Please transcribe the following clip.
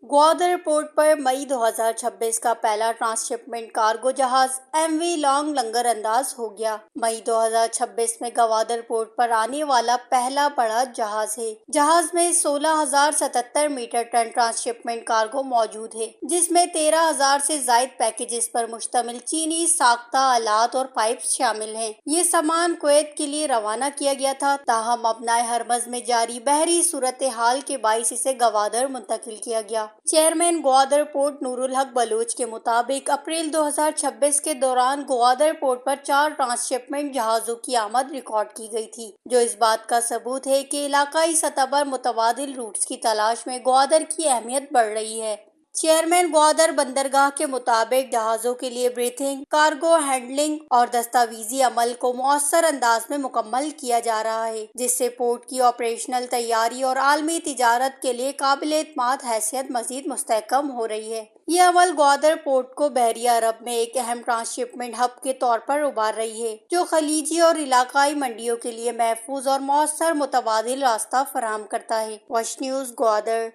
Gwadar port पर मई 2026 का पहला ट्रांसशिपमेंट कार्गो जहाज एमवी लॉन्ग लंगर अंदाज हो गया। मई 2026 में ग्वादर पोर्ट पर आने वाला पहला बड़ा जहाज है। जहाज में 16,077 मीटर टन ट्रांसशिपमेंट कार्गो मौजूद है, जिसमें 13,000 से जायद पैकेजेस पर मुश्तमिल चीनी साख्ता आलात और पाइप्स शामिल हैं। ये सामान कुवैत के लिए रवाना किया गया था, ताहम अपनाए हरमज में जारी बहरी सूरत हाल के बाइस इसे ग्वादर मुंतकिल किया गया। चेयरमैन ग्वादर पोर्ट नूरुल हक बलोच के मुताबिक अप्रैल 2026 के दौरान ग्वादर पोर्ट पर 4 ट्रांसशिपमेंट जहाजों की आमद रिकॉर्ड की गई थी, जो इस बात का सबूत है कि इलाकाई सतह पर मुतबादिल रूट्स की तलाश में ग्वादर की अहमियत बढ़ रही है। चेयरमैन ग्वादर बंदरगाह के मुताबिक जहाजों के लिए ब्रीथिंग, कार्गो हैंडलिंग और दस्तावेजी अमल को मौसर अंदाज में मुकम्मल किया जा रहा है, जिससे पोर्ट की ऑपरेशनल तैयारी और आलमी तिजारत के लिए काबिल-एतमाद हैसियत मजीद मुस्तहकम हो रही है। ये अमल ग्वादर पोर्ट को बहरिया अरब में एक अहम ट्रांसशिपमेंट हब के तौर पर उभार रही है, जो खलीजी और इलाकाई मंडियों के लिए महफूज और मौसर मुतबादिल रास्ता फराहम करता है। वश न्यूज़ ग्वादर।